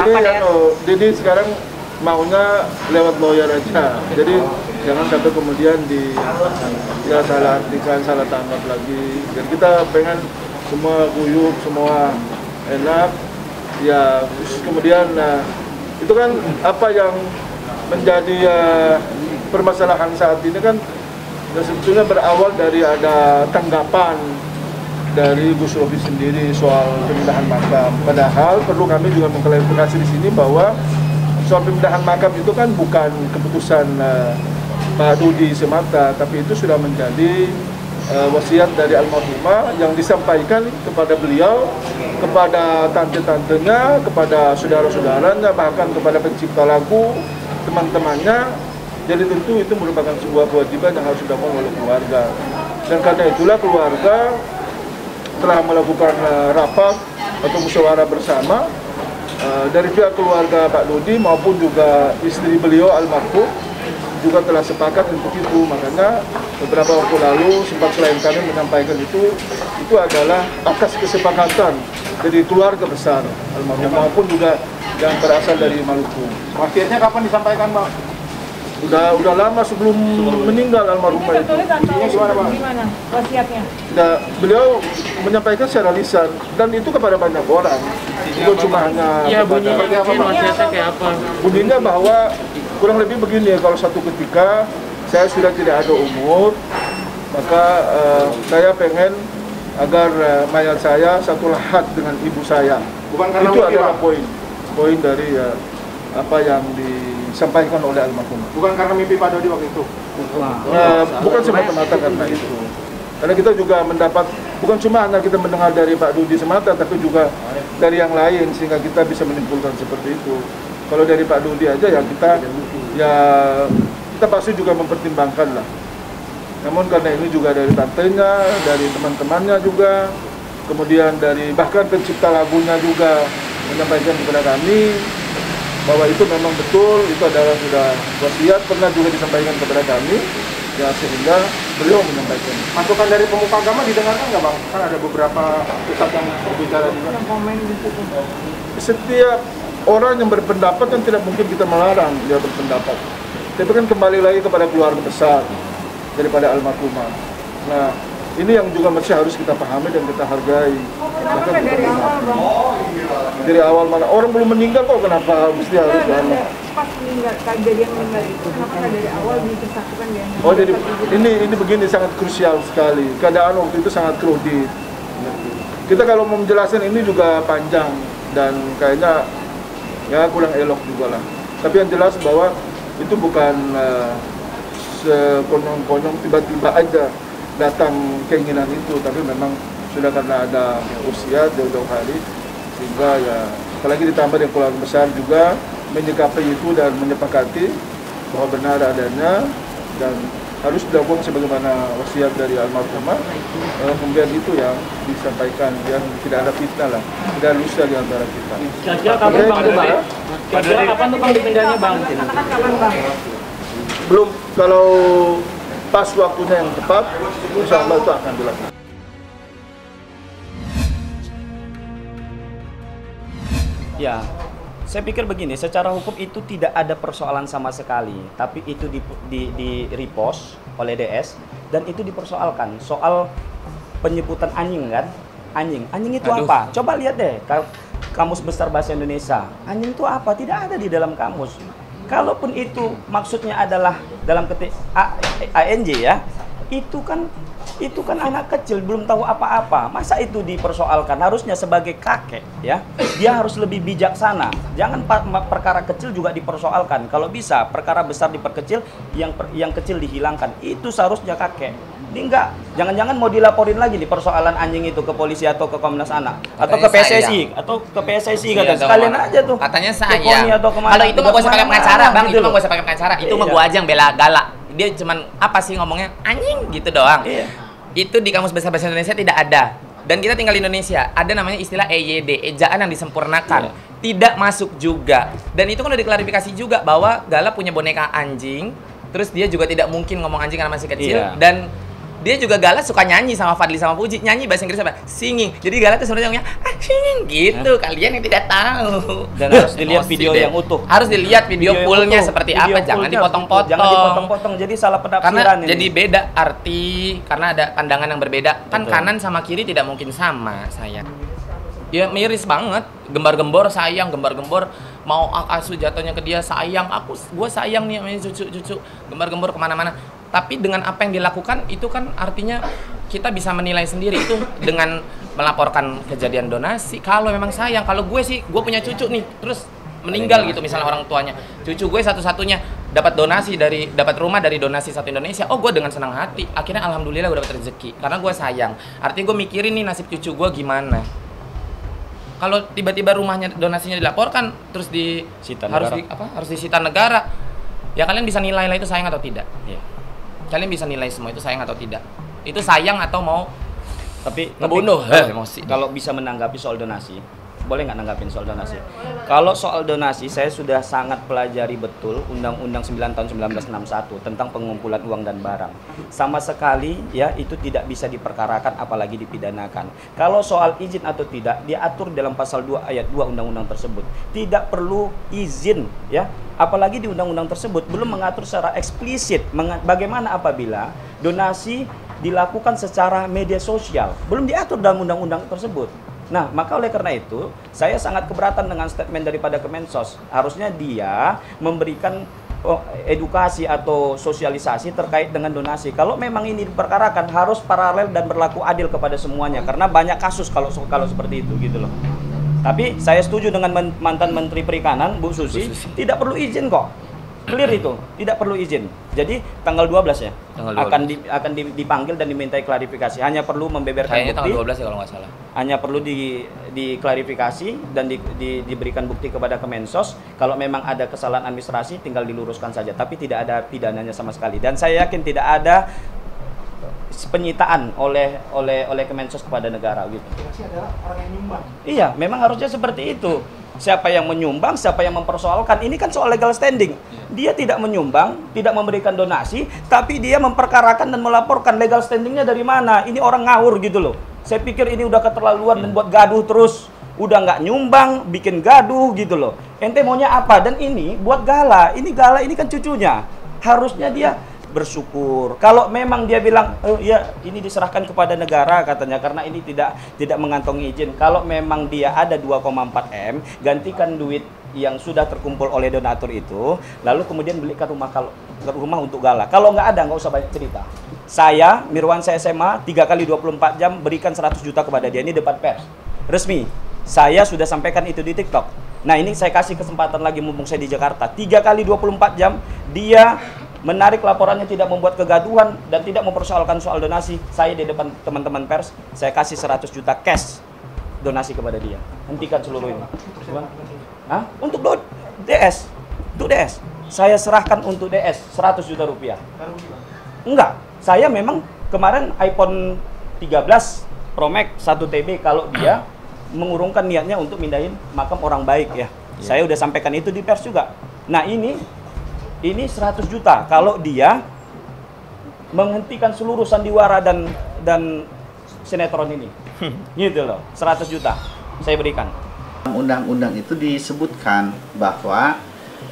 Jadi Didi sekarang maunya lewat lawyer aja. Jadi jangan sampai kemudian salah artikan, salah tangkap lagi. Dan kita pengen semua guyup, semua enak. Ya, terus kemudian itu kan apa yang menjadi permasalahan saat ini kan sebetulnya berawal dari ada tanggapan dari Gus Robi sendiri soal pemindahan makam. Padahal perlu kami juga mengklarifikasi di sini bahwa soal pemindahan makam itu kan bukan keputusan Pak Dudi semata, tapi itu sudah menjadi wasiat dari almarhumah yang disampaikan kepada beliau, kepada tante-tantenya, kepada saudara-saudaranya, bahkan kepada pencipta lagu, teman-temannya. Jadi tentu itu merupakan sebuah kewajiban yang harus dilakukan oleh keluarga. Dan karena itulah keluarga telah melakukan rapat atau musyawarah bersama dari pihak keluarga Pak Dodi maupun juga istri beliau almarhum juga telah sepakat untuk itu. Makanya beberapa waktu lalu sempat selain kami menyampaikan itu adalah atas kesepakatan dari keluarga besar almarhum maupun juga yang berasal dari Maluku. Wasiatnya kapan disampaikan, Pak? Udah lama sebelum meninggal almarhumah itu. Gimana wasiatnya? Beliau menyampaikan secara lisan dan itu kepada banyak orang. Itu cuma hanya bunyinya bahwa kurang lebih begini, kalau satu ketika saya sudah tidak ada umur, maka saya pengen agar mayat saya satu lahat dengan ibu saya. Bukan karena itu adalah poin dari apa yang disampaikan oleh almarhum. Bukan karena mimpi Pak Dodi waktu itu? Bukan semata-mata karena itu. Karena kita juga mendapat, bukan cuma hanya kita mendengar dari Pak Dodi semata, tapi juga dari yang lain, sehingga kita bisa menyimpulkan seperti itu. Kalau dari Pak Dodi aja ya kita pasti juga mempertimbangkan lah. Namun karena ini juga dari tantenya, dari teman-temannya juga, kemudian dari bahkan pencipta lagunya juga menyampaikan kepada kami bahwa itu memang betul, itu adalah sudah wasiat, pernah juga disampaikan kepada kami, ya sehingga beliau menyampaikan. Masukan dari pemuka agama didengarkan nggak, Bang? Kan ada beberapa ustadz yang berbicara juga. Setiap orang yang berpendapat kan tidak mungkin kita melarang dia berpendapat. Tapi kan kembali lagi kepada keluarga besar daripada almarhumah. Nah, ini yang juga masih harus kita pahami dan kita hargai. Kenapa dari awal, Bang? Dari awal mana? Orang belum meninggal kok kenapa mesti harus lama? Pas kejadian meninggal itu, kenapa nggak dari awal dipersatukan dia? Oh, jadi ini begini sangat krusial sekali. Keadaan waktu itu sangat kredit. Kita kalau mau menjelaskan ini juga panjang dan kayaknya ya kurang elok juga lah. Tapi yang jelas bahwa itu bukan sekonyong-konyong tiba-tiba aja datang keinginan itu, tapi memang sudah karena ada usia jauh-jauh hari, sehingga ya apalagi ditambah dengan keluarga besar juga menyikapi itu dan menyepakati bahwa benar adanya dan harus dilakukan sebagaimana wasiat dari almarhumah. Kemudian itu yang disampaikan, yang tidak ada fitnah lah, tidak ada lusa di antara kita. Kira-kira kapan Bang tuh Bang? Kira-kira kapan tuh Bang dipindahnya Bang? Kapan Bang? Belum, kalau pas waktunya yang tepat, insya Allah itu akan dilakukan. Ya, saya pikir begini, secara hukum itu tidak ada persoalan sama sekali, tapi itu di repost oleh DS dan itu dipersoalkan soal penyebutan anjing kan? Anjing itu apa? Coba lihat deh Kamus Besar Bahasa Indonesia. Anjing itu apa? Tidak ada di dalam kamus. Kalaupun itu maksudnya adalah dalam ketik ANJ ya, itu kan anak kecil belum tahu apa-apa. Masa itu dipersoalkan? Harusnya sebagai kakek ya, dia harus lebih bijaksana. Jangan perkara kecil juga dipersoalkan. Kalau bisa perkara besar diperkecil, yang kecil dihilangkan. Itu seharusnya kakek. Ini enggak, jangan-jangan mau dilaporin lagi di persoalan anjing itu ke polisi atau ke Komnas Anak atau ke PSSI atau ke PSSI katanya. Sekalian aja tuh. Katanya saya. Kalau itu mah gak usah pakai pengacara, Bang. Gitu Itu mah gak usah pakai pengacara. Itu mah gua aja yang bela galak. Dia cuman apa sih ngomongnya? Anjing gitu doang. Iya. Itu di Kamus Besar Bahasa Indonesia tidak ada. Dan kita tinggal di Indonesia, ada namanya istilah EYD, ejaan yang disempurnakan. Tidak masuk juga. Dan itu kan udah diklarifikasi juga bahwa Gala punya boneka anjing, terus dia juga tidak mungkin ngomong anjing karena masih kecil, dan Dia juga Gala suka nyanyi sama Fadli sama Puji, nyanyi bahasa Inggris apa? Singing. Jadi Gala tuh sebenarnya ngomongnya singing gitu. Kalian yang tidak tahu. Dan harus dilihat video yang utuh. Harus dilihat video fullnya seperti apa, jangan dipotong-potong. Jangan dipotong-potong. Jadi salah penafsiran karena ini. jadi beda arti, karena ada pandangan yang berbeda. Kan Betul. kanan sama kiri tidak mungkin sama, sayang. Ya miris banget, gembar-gembor sayang, gembar-gembor mau asuh jatuhnya ke dia sayang, gue sayang nih sama cucu-cucu, gembar-gembor kemana-mana. Tapi dengan apa yang dilakukan itu kan artinya kita bisa menilai sendiri itu dengan melaporkan kejadian donasi. Kalau memang sayang, kalau gue sih, gue punya cucu nih, terus meninggal gitu misalnya orang tuanya, cucu gue satu-satunya dapat rumah dari donasi satu Indonesia. Oh, gue dengan senang hati, akhirnya alhamdulillah gue dapat rezeki karena gue sayang. Artinya gue mikirin nih nasib cucu gue gimana. Kalau tiba-tiba rumahnya donasinya dilaporkan terus harus disita negara, ya kalian bisa nilai lah itu sayang atau tidak. Ya. Kalian bisa nilai semua itu sayang atau tidak. Itu sayang atau mau ngebunuh. Emosi. Kalau bisa menanggapi soal donasi, boleh nggak nanggapin soal donasi? Kalau soal donasi, saya sudah sangat pelajari betul Undang-Undang 9 tahun 1961 tentang pengumpulan uang dan barang. Sama sekali ya itu tidak bisa diperkarakan apalagi dipidanakan. Kalau soal izin atau tidak diatur dalam pasal 2 ayat 2 undang-undang tersebut. Tidak perlu izin ya. Apalagi di undang-undang tersebut belum mengatur secara eksplisit bagaimana apabila donasi dilakukan secara media sosial. Belum diatur dalam undang-undang tersebut. Nah, maka oleh karena itu, saya sangat keberatan dengan statement daripada Kemensos. Harusnya dia memberikan edukasi atau sosialisasi terkait dengan donasi. Kalau memang ini diperkarakan, harus paralel dan berlaku adil kepada semuanya. Karena banyak kasus kalau seperti itu gitu loh. Tapi saya setuju dengan mantan Menteri Perikanan, Bu Susi, tidak perlu izin kok. Clear itu, tidak perlu izin. Jadi tanggal 12 ya, akan dipanggil dan dimintai klarifikasi. Hanya perlu membeberkan bukti. Tanggal 12 ya kalau nggak salah. Hanya perlu diklarifikasi dan diberikan bukti kepada Kemensos. Kalau memang ada kesalahan administrasi, tinggal diluruskan saja. Tapi tidak ada pidananya sama sekali. Dan saya yakin tidak ada penyitaan oleh Kemensos kepada negara gitu. Masih adalah orang yang nyumbang. Iya, memang harusnya seperti itu. Siapa yang menyumbang, siapa yang mempersoalkan. Ini kan soal legal standing. Dia tidak menyumbang, tidak memberikan donasi, tapi dia memperkarakan dan melaporkan. Legal standingnya dari mana? Ini orang ngawur gitu loh. Saya pikir ini udah keterlaluan dan buat gaduh terus. Udah nggak nyumbang, bikin gaduh gitu loh. Ente maunya apa? Dan ini buat Gala. Gala ini kan cucunya. Harusnya dia bersyukur. Kalau memang dia bilang, oh ya ini diserahkan kepada negara katanya karena ini tidak mengantongi izin. Kalau memang dia ada 2,4 M, gantikan duit yang sudah terkumpul oleh donatur itu, lalu kemudian belikan rumah untuk Gala. Kalau nggak ada, nggak usah banyak cerita. Saya, Mirwansyah SMA, 3 kali 24 jam berikan 100 juta kepada dia. Ini depan pers. Resmi. Saya sudah sampaikan itu di TikTok. Nah ini saya kasih kesempatan lagi mumpung saya di Jakarta. 3 kali 24 jam, dia menarik laporannya, tidak membuat kegaduhan dan tidak mempersoalkan soal donasi. Saya di depan teman-teman pers, saya kasih 100 juta cash donasi kepada dia. Hentikan seluruh ini. Hah? Untuk DS. Untuk DS. Saya serahkan untuk DS 100 juta rupiah. Enggak. Saya memang kemarin iPhone 13 Pro Max 1 TB kalau dia mengurungkan niatnya untuk mindahin makam orang baik ya. Saya udah sampaikan itu di pers juga. Nah, ini 100 juta kalau dia menghentikan seluruh sandiwara dan sinetron ini. Gitu loh, 100 juta saya berikan. Undang-undang itu disebutkan bahwa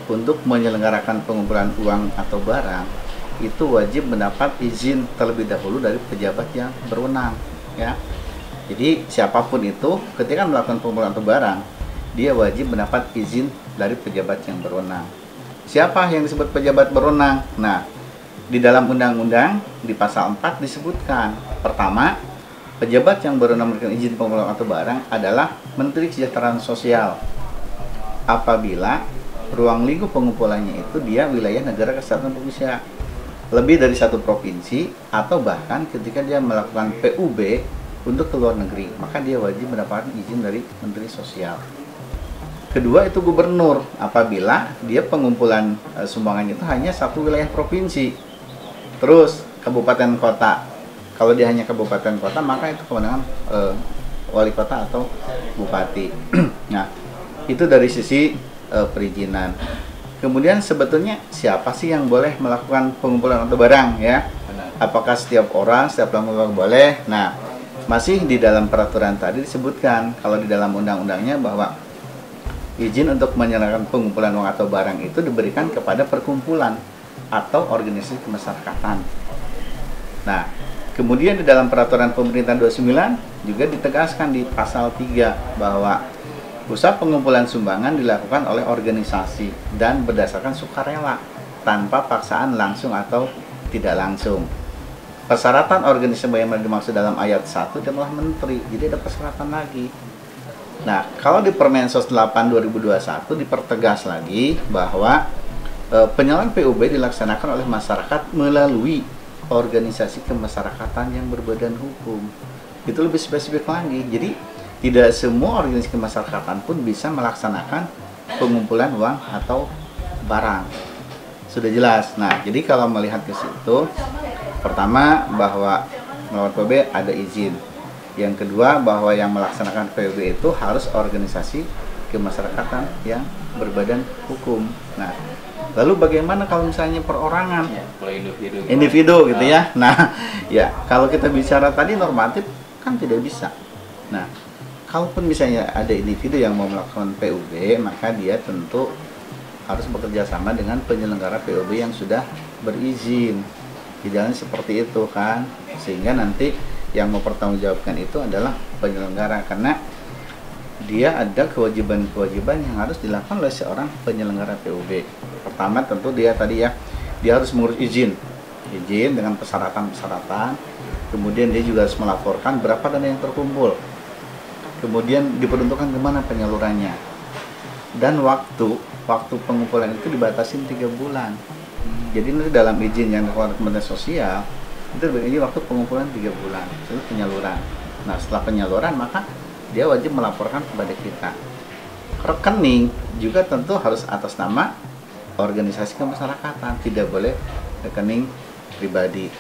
untuk menyelenggarakan pengumpulan uang atau barang itu wajib mendapat izin terlebih dahulu dari pejabat yang berwenang ya. Jadi siapapun itu ketika melakukan pengumpulan atau barang, dia wajib mendapat izin dari pejabat yang berwenang. Siapa yang disebut pejabat berwenang? Nah, di dalam undang-undang di pasal 4 disebutkan, pertama, pejabat yang berwenang memberikan izin pengumpulan atau barang adalah Menteri Kesejahteraan Sosial. Apabila ruang lingkup pengumpulannya itu dia wilayah negara kesatuan Indonesia, lebih dari satu provinsi, atau bahkan ketika dia melakukan PUB untuk ke luar negeri, maka dia wajib mendapatkan izin dari Menteri Sosial. Kedua itu gubernur, apabila dia pengumpulan sumbangan itu hanya satu wilayah provinsi. Terus kabupaten kota, kalau dia hanya kabupaten kota maka itu kewenangan wali kota atau bupati. Nah, itu dari sisi perizinan. Kemudian sebetulnya siapa sih yang boleh melakukan pengumpulan atau barang ya? apakah setiap orang, setiap lembaga boleh? Nah, masih di dalam peraturan tadi disebutkan kalau di dalam undang-undangnya bahwa izin untuk menyelenggarakan pengumpulan uang atau barang itu diberikan kepada perkumpulan atau organisasi kemasyarakatan. Nah, kemudian di dalam peraturan pemerintah 29 juga ditegaskan di pasal 3 bahwa usaha pengumpulan sumbangan dilakukan oleh organisasi dan berdasarkan sukarela tanpa paksaan langsung atau tidak langsung. Persyaratan organisasi yang dimaksud dalam ayat 1 adalah menteri, jadi ada persyaratan lagi. Nah, kalau di Permensos 8 2021 dipertegas lagi bahwa penyelenggaraan PUB dilaksanakan oleh masyarakat melalui organisasi kemasyarakatan yang berbadan hukum. Itu lebih spesifik lagi. Jadi tidak semua organisasi kemasyarakatan pun bisa melaksanakan pengumpulan uang atau barang. Sudah jelas. Nah, jadi kalau melihat ke situ, pertama bahwa melawan PUB ada izin. Yang kedua bahwa yang melaksanakan PUB itu harus organisasi kemasyarakatan yang berbadan hukum. Nah, lalu bagaimana kalau misalnya perorangan? Ya, kalau individu gitu ya. Nah, ya kalau kita bicara tadi normatif kan tidak bisa. Nah, kalaupun misalnya ada individu yang mau melakukan PUB, maka dia tentu harus bekerja sama dengan penyelenggara PUB yang sudah berizin. Idealnya seperti itu kan, sehingga nanti yang mempertanggungjawabkan itu adalah penyelenggara, karena dia ada kewajiban-kewajiban yang harus dilakukan oleh seorang penyelenggara PUB. Pertama tentu dia tadi ya, dia harus mengurus izin dengan persyaratan-persyaratan. Kemudian dia juga harus melaporkan berapa dana yang terkumpul. Kemudian diperuntukkan kemana penyalurannya. Dan waktu pengumpulan itu dibatasi 3 bulan. Jadi nanti dalam izin yang dikeluarkan Kementerian Sosial itu ini waktu pengumpulan 3 bulan, itu penyaluran. Nah, setelah penyaluran maka dia wajib melaporkan kepada kita. Rekening juga tentu harus atas nama organisasi kemasyarakatan, tidak boleh rekening pribadi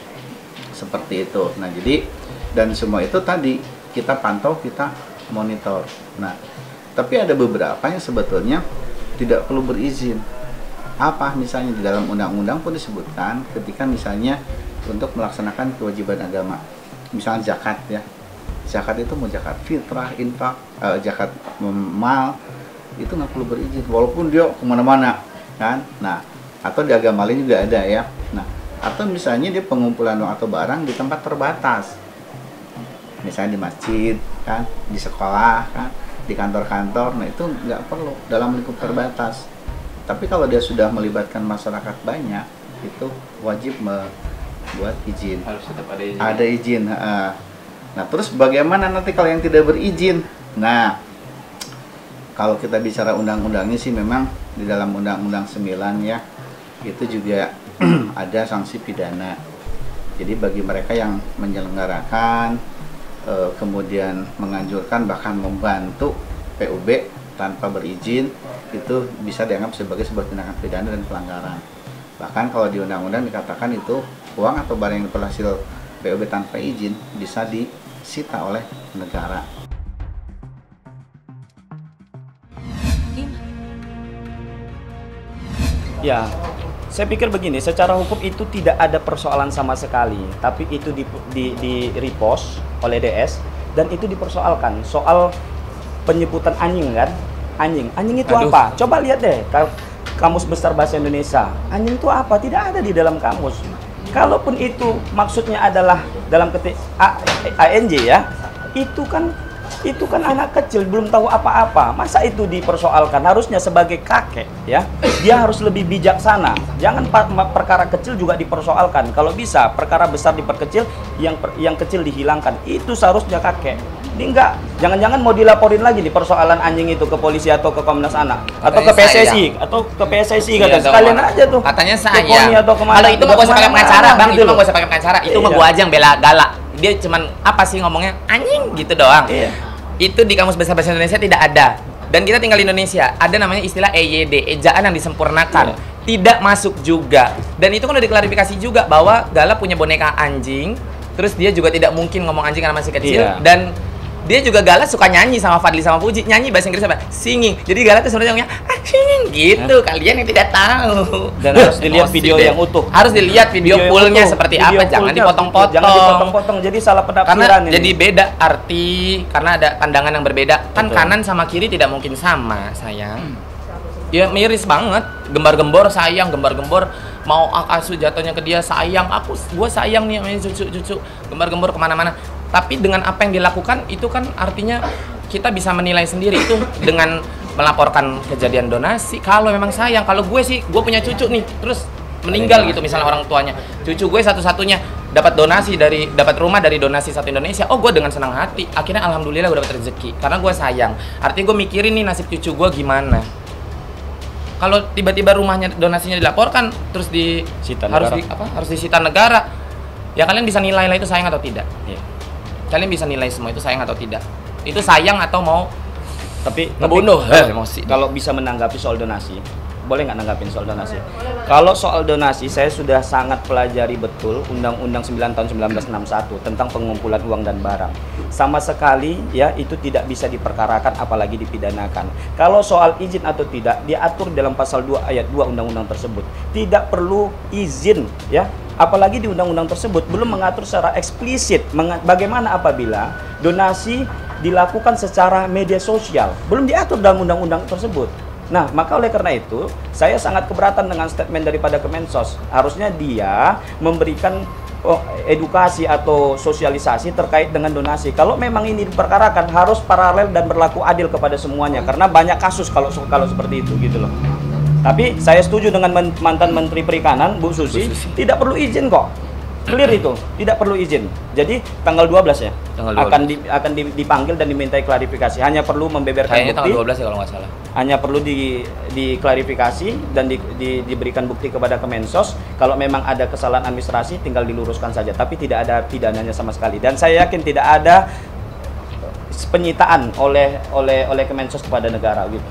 seperti itu. Nah, jadi dan semua itu tadi kita pantau, kita monitor. Nah, tapi ada beberapa yang sebetulnya tidak perlu berizin. Apa misalnya di dalam undang-undang pun disebutkan ketika misalnya untuk melaksanakan kewajiban agama, misalnya zakat ya, zakat itu mau zakat fitrah, infak, zakat mal itu nggak perlu berizin walaupun dia kemana-mana kan. Nah, atau di agama lain juga ada ya. Nah, atau misalnya dia pengumpulan uang atau barang di tempat terbatas, misalnya di masjid kan, di sekolah kan, di kantor-kantor. Nah, itu nggak perlu dalam lingkup terbatas. Tapi kalau dia sudah melibatkan masyarakat banyak, itu wajib membuat izin. Harus tetap ada izin. Ada izin. Nah, terus bagaimana nanti kalau yang tidak berizin? Nah, kalau kita bicara undang-undangnya sih memang di dalam Undang-Undang 9 ya, itu juga ada sanksi pidana. Jadi bagi mereka yang menyelenggarakan, kemudian menganjurkan bahkan membantu PUB tanpa berizin, itu bisa dianggap sebagai sebuah tindakan pidana dan pelanggaran. Bahkan kalau di undang-undang dikatakan itu uang atau barang yang berhasil PUB tanpa izin bisa disita oleh negara. Ya, saya pikir begini, secara hukum itu tidak ada persoalan sama sekali, tapi itu di repost oleh DS dan itu dipersoalkan soal penyebutan anjing kan. Anjing itu apa? Coba lihat deh Kamus Besar Bahasa Indonesia. Anjing itu apa? Tidak ada di dalam kamus. Kalaupun itu maksudnya adalah dalam ketik ANJ ya, itu kan anak kecil belum tahu apa-apa. Masa itu dipersoalkan? Harusnya sebagai kakek ya, dia harus lebih bijaksana. Jangan perkara kecil juga dipersoalkan. Kalau bisa perkara besar diperkecil, yang kecil dihilangkan. Itu seharusnya kakek. Ini enggak, jangan-jangan mau dilaporin lagi di persoalan anjing itu ke polisi atau ke Komnas Anak atau ke PSSI atau ke PSSI kan, sekalian aja tuh. Katanya ke Poni atau kemana. Kalau itu mah gak usah pakai pengacara, Bang. Gitu Itu mah gak usah pakai pengacara. Itu mah gua aja yang bela galak. Dia cuman apa sih ngomongnya anjing gitu doang. Iya. Itu di Kamus Besar Bahasa Indonesia tidak ada. Dan kita tinggal di Indonesia, ada namanya istilah EYD, ejaan yang disempurnakan. Tidak masuk juga. Dan itu kan udah diklarifikasi juga bahwa Gala punya boneka anjing, terus dia juga tidak mungkin ngomong anjing karena masih kecil. Dan dia juga Gala suka nyanyi sama Fadli sama Puji, nyanyi bahasa Inggris apa? Singing. Jadi Gala tuh sebenarnya singing gitu. Kalian yang tidak tahu. Dan harus dilihat video yang utuh. Harus dilihat video fullnya seperti video apa, jangan dipotong-potong. Jangan dipotong-potong. Jadi salah penafsiran karena ini. jadi beda arti, karena ada pandangan yang berbeda. Kan Betul. kanan sama kiri tidak mungkin sama, sayang. Ya miris banget, gembar-gembor sayang, gembar-gembor mau Akasu jatuhnya ke dia sayang, gue sayang nih sama cucu, gembar-gembor kemana-mana. Tapi dengan apa yang dilakukan itu kan artinya kita bisa menilai sendiri itu dengan melaporkan kejadian donasi. Kalau memang sayang, kalau gue sih, gue punya cucu nih, terus meninggal gitu misalnya orang tuanya, cucu gue satu-satunya dapat rumah dari donasi Satu Indonesia. Oh, gue dengan senang hati, akhirnya alhamdulillah gue dapat rezeki karena gue sayang. Artinya gue mikirin nih nasib cucu gue gimana. Kalau tiba-tiba rumahnya donasinya dilaporkan terus harus disita negara, ya kalian bisa nilai lah itu sayang atau tidak. Ya. Kalian bisa nilai semua itu sayang atau tidak. Itu sayang atau mau Tapi ngebunuh. Emosi. Kalau bisa menanggapi soal donasi, boleh nggak nanggapin soal donasi? Kalau soal donasi, saya sudah sangat pelajari betul Undang-Undang 9 tahun 1961 tentang pengumpulan uang dan barang. Sama sekali ya itu tidak bisa diperkarakan apalagi dipidanakan. Kalau soal izin atau tidak diatur dalam pasal 2 ayat 2 undang-undang tersebut. Tidak perlu izin ya. Apalagi di undang-undang tersebut belum mengatur secara eksplisit bagaimana apabila donasi dilakukan secara media sosial. Belum diatur dalam undang-undang tersebut. Nah, maka oleh karena itu, saya sangat keberatan dengan statement daripada Kemensos. Harusnya dia memberikan edukasi atau sosialisasi terkait dengan donasi. Kalau memang ini diperkarakan, harus paralel dan berlaku adil kepada semuanya. Karena banyak kasus kalau seperti itu, gitu loh. Tapi saya setuju dengan mantan Menteri Perikanan, Bu Susi, tidak perlu izin kok. Clear itu, tidak perlu izin. Jadi tanggal 12 ya, Tanggal 12. akan dipanggil dan dimintai klarifikasi. Hanya perlu membeberkan Kayaknya bukti. tanggal 12 ya kalau nggak salah. Hanya perlu diklarifikasi dan diberikan bukti kepada Kemensos. Kalau memang ada kesalahan administrasi, tinggal diluruskan saja. Tapi tidak ada pidananya sama sekali. Dan saya yakin tidak ada penyitaan oleh Kemensos kepada negara gitu.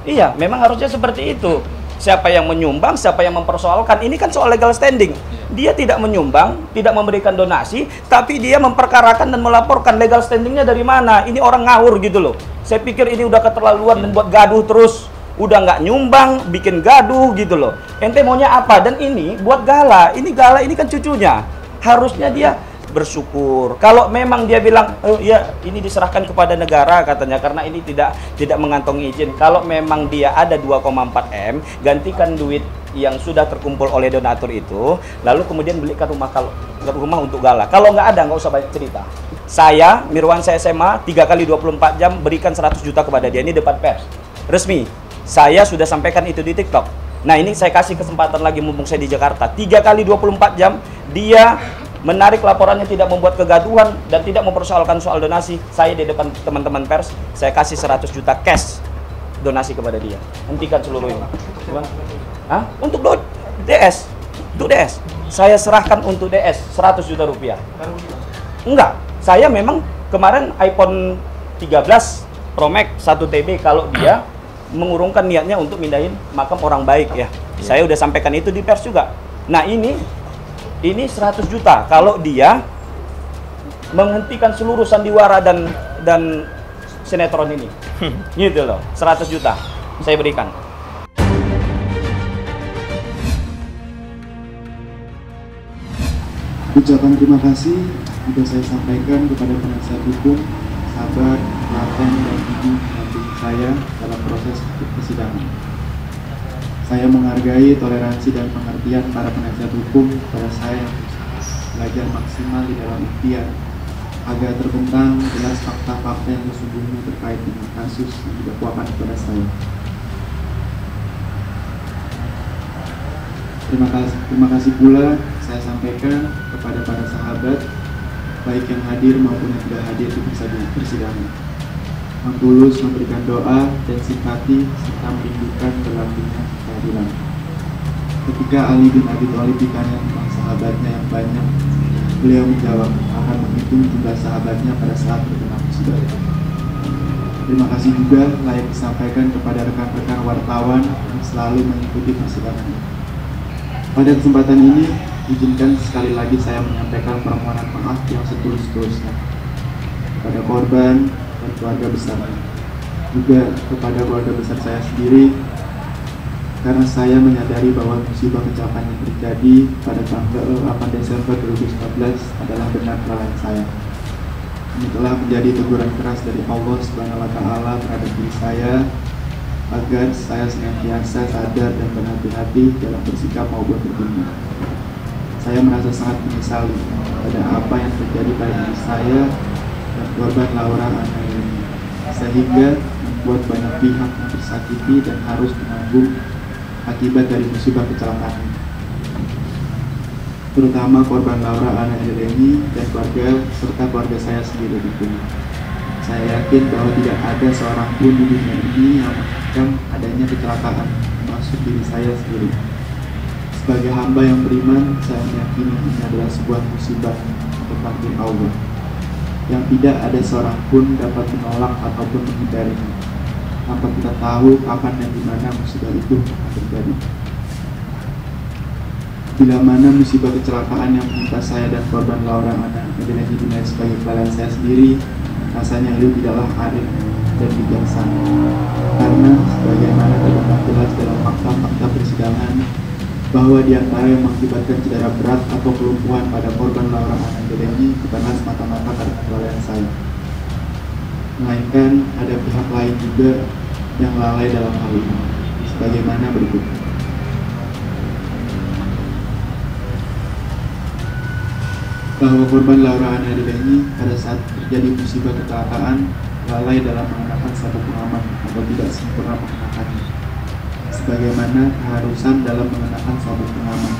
Iya, memang harusnya seperti itu. Siapa yang menyumbang, siapa yang mempersoalkan, ini kan soal legal standing. Dia tidak menyumbang, tidak memberikan donasi, tapi dia memperkarakan dan melaporkan. Legal standingnya dari mana? Ini orang ngawur gitu loh. Saya pikir ini udah keterlaluan dan buat gaduh terus. Udah nggak nyumbang, bikin gaduh gitu loh. Ente maunya apa? Dan ini buat Gala ini kan cucunya. Harusnya dia bersyukur. Kalau memang dia bilang, ya ini diserahkan kepada negara katanya karena ini tidak mengantongi izin. Kalau memang dia ada 2,4 M, gantikan duit yang sudah terkumpul oleh donatur itu, lalu kemudian belikan rumah untuk Gala. Kalau nggak ada, nggak usah banyak cerita. Saya, Mirwansyah SMA, 3 kali 24 jam berikan 100 juta kepada dia. Ini depan pers resmi. Saya sudah sampaikan itu di TikTok. Nah, ini saya kasih kesempatan lagi mumpung saya di Jakarta. 3 kali 24 jam dia menarik laporannya, tidak membuat kegaduhan dan tidak mempersoalkan soal donasi. Saya di depan teman-teman pers, saya kasih 100 juta cash donasi kepada dia. Hentikan seluruhnya. Untuk DS. Untuk DS. Saya serahkan untuk DS 100 juta rupiah. Enggak. Saya memang kemarin iPhone 13 Pro Max 1 TB kalau dia mengurungkan niatnya untuk mindahin makam orang baik ya. Saya udah sampaikan itu di pers juga. Nah, ini 100 juta kalau dia menghentikan seluruh sandiwara dan sinetron ini. Gitu loh, 100 juta saya berikan. Ucapan terima kasih juga saya sampaikan kepada penasihat hukum, sahabat, pelapor, dan ibu pendamping saya dalam proses persidangan. Saya menghargai toleransi dan pengertian para penasihat hukum kepada saya yang belajar maksimal di dalam ikhtiar agar terbentang jelas fakta-fakta yang sesungguhnya terkait dengan kasus yang didakwakan kepada saya. Terima kasih pula saya sampaikan kepada para sahabat, baik yang hadir maupun yang tidak hadir di persidangan, yang tulus memberikan doa dan simpati serta merindukan berlakunya keadilan. Ketika Ali bin Abi Thalib ditanya tentang sahabatnya yang banyak, beliau menjawab akan menghitung jumlah sahabatnya pada saat berkenaan musibah. Terima kasih juga layak disampaikan kepada rekan-rekan wartawan yang selalu mengikuti persidangan. Pada kesempatan ini, izinkan sekali lagi saya menyampaikan permohonan maaf yang setulus-tulusnya. kepada korban dan keluarga besarnya, juga kepada keluarga besar saya sendiri, karena saya menyadari bahwa musibah kecelakaan yang terjadi pada tanggal 8 Desember 2019 adalah benar kesalahan saya. Ini telah menjadi teguran keras dari Allah Subhanahu wa Ta'ala terhadap diri saya, agar saya senantiasa sadar dan berhati-hati dalam bersikap maupun bertindak. Saya merasa sangat menyesali pada apa yang terjadi pada diri saya dan korban Laura Anna ini, sehingga membuat banyak pihak yang tersakiti dan harus menanggung akibat dari musibah kecelakaan ini, terutama korban Laura Anna ini dan keluarga serta keluarga saya sendiri tentunya. Saya yakin bahwa tidak ada seorang pun di dunia ini yang mengancam adanya kecelakaan, termasuk diri saya sendiri. Sebagai hamba yang beriman, saya meyakini ini adalah sebuah musibah atau takdir Allah yang tidak ada seorang pun dapat menolak ataupun menghindarinya, tanpa kita tahu kapan dan di mana musibah itu akan terjadi. Bila mana musibah kecelakaan yang menimpa saya dan korban Laura Anna adalah dinilai sebagai kesalahan saya sendiri, rasanya itu tidaklah adil dan bijaksana, karena sebagaimana terdapat jelas dalam fakta-fakta persidangan bahwa di antara yang mengakibatkan cedera berat atau kelumpuhan pada korban Laura Anna ini bukanlah semata-mata karena kelalaian saya, melainkan ada pihak lain juga yang lalai dalam hal ini, sebagaimana berikut. Bahwa korban Laura Anna ini pada saat terjadi musibah kecelakaan lalai dalam mengenakan sabuk pengaman atau tidak sempurna mengenakannya, sebagaimana keharusan dalam mengenakan sabuk pengaman.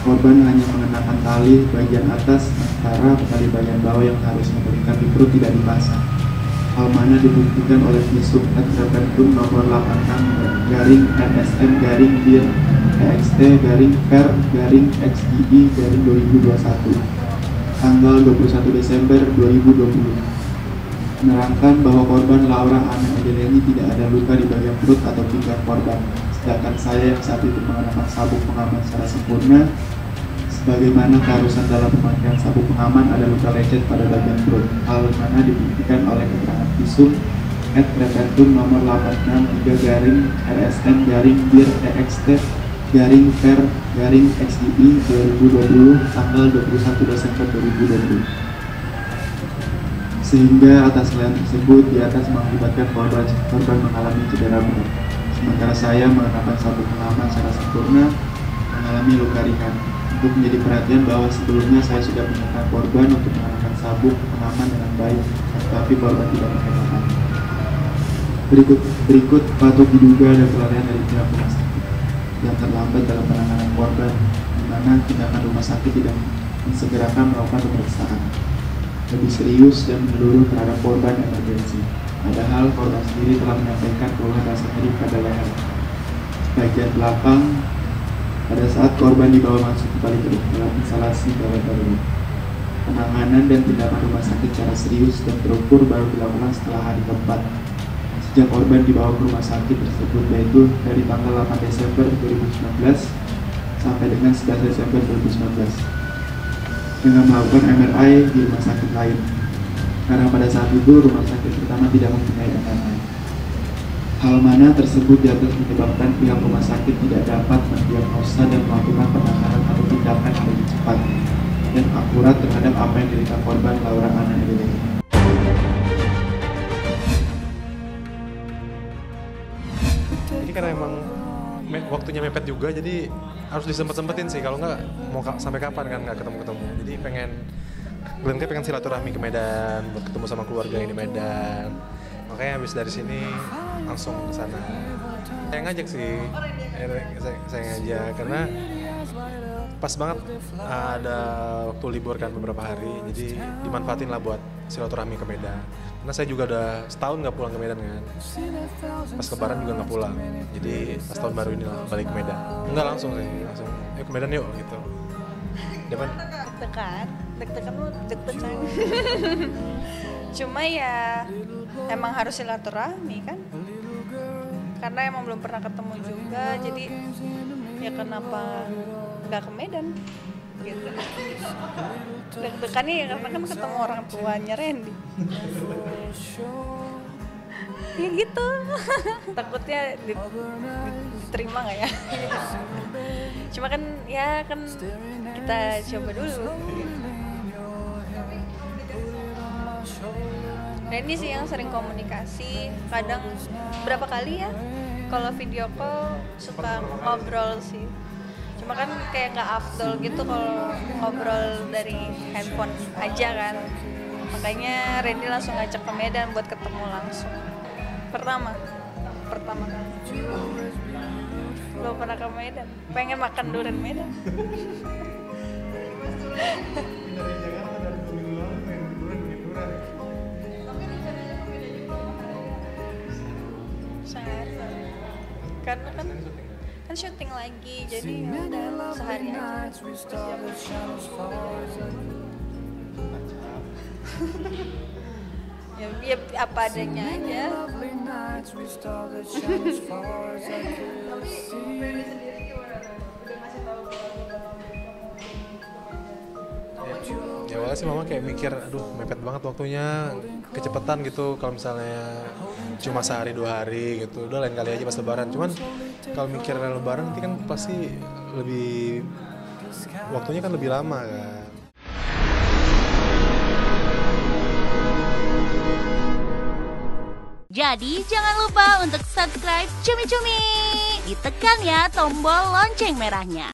Korban hanya mengenakan tali bagian atas, sementara tali bagian bawah yang harusnya mengikat di perut tidak dipasang. Hal mana dibuktikan oleh visum et repertum nomor 86-NSM-DXT-PER-XII-2021 tanggal 21 Desember 2020, menerangkan bahwa korban Laura Anna ini tidak ada luka di bagian perut atau pinggang korban, sedangkan saya yang saat itu mengenakan sabuk pengaman secara sempurna, sebagaimana keharusan dalam pemakaian sabuk pengaman ada luka lecet pada bagian perut, hal mana dibuktikan oleh keterangan visum et repertum nomor 863-RSM-DIR-TXT-PER-XII 2020 tanggal 21 Desember 2020. Sehingga atas kelainan tersebut di atas mengakibatkan korban mengalami cedera berat, sementara saya mengenakan sabuk pengaman secara sempurna mengalami luka ringan. Untuk menjadi perhatian bahwa sebelumnya saya sudah mengingatkan korban untuk mengenakan sabuk pengaman dengan baik, tetapi korban tidak mengenakan. Berikut patut diduga ada kelalaian dari pihak rumah sakit yang terlambat dalam penanganan korban, di mana tindakan rumah sakit tidak mensegerakan melakukan pemeriksaan lebih serius dan menyeluruh terhadap korban emergensi. Padahal korban sendiri telah menyampaikan keluhan rasa nyeri pada leher bagian belakang pada saat korban dibawa masuk kembali ke dalam instalasi gawat darurat. Penanganan dan tindakan rumah sakit secara serius dan terukur baru dilakukan setelah hari keempat sejak korban dibawa ke rumah sakit tersebut, yaitu dari tanggal 8 Desember 2019 sampai dengan 11 Desember 2019 dengan melakukan MRI di rumah sakit lain, karena pada saat itu rumah sakit pertama tidak mempunyai MRI. Hal mana tersebut di atas menyebabkan pihak rumah sakit tidak dapat mendiagnosa dan melakukan penanganan atau tindakan yang lebih cepat dan akurat terhadap apa yang diderita korban Laura Anna ini. Ini karena emang waktunya mepet juga, jadi harus disempet-sempetin sih, kalau nggak mau sampai kapan kan nggak ketemu-ketemu. Jadi Glenn pengen silaturahmi ke Medan buat ketemu sama keluarga yang di Medan, makanya habis dari sini langsung ke sana. Saya ngajak sih, saya ngajak karena pas banget ada waktu libur kan beberapa hari, jadi dimanfaatin lah buat silaturahmi ke Medan. Karena saya juga udah setahun nggak pulang ke Medan kan, pas lebaran juga nggak pulang, jadi pas tahun baru ini lah balik ke Medan. Enggak langsung ke Medan yuk gitu. Depan deg-degan lu deg-degan. Cuma ya emang harus silaturahmi kan, karena emang belum pernah ketemu juga, jadi ya kenapa nggak ke Medan. gitu. Deg-degannya ya karena kan ketemu orang tuanya Randy. Ya gitu. Takutnya diterima nggak ya? Cuma kan ya kan kita coba dulu. Randy sih yang sering komunikasi, kadang berapa kali ya kalau video call suka ngobrol sih. Cuma kan kayak nggak afdol gitu kalau ngobrol dari handphone aja kan. Makanya Randy langsung ngajak ke Medan buat ketemu langsung. Pertama kali. Belum pernah ke Medan. Pengen makan durian Medan. Karena kan syuting lagi, jadi udah sehari aja. Ya apa adanya aja. Ya awalnya sih mama kayak mikir, aduh mepet banget waktunya, kecepatan gitu kalau misalnya cuma sehari 2 hari gitu, udah lain kali aja pas lebaran. Cuman kalau mikir lebaran nanti kan pasti lebih, waktunya kan lebih lama kan. Jadi jangan lupa untuk subscribe Cumi Cumi. Ditekan ya tombol lonceng merahnya.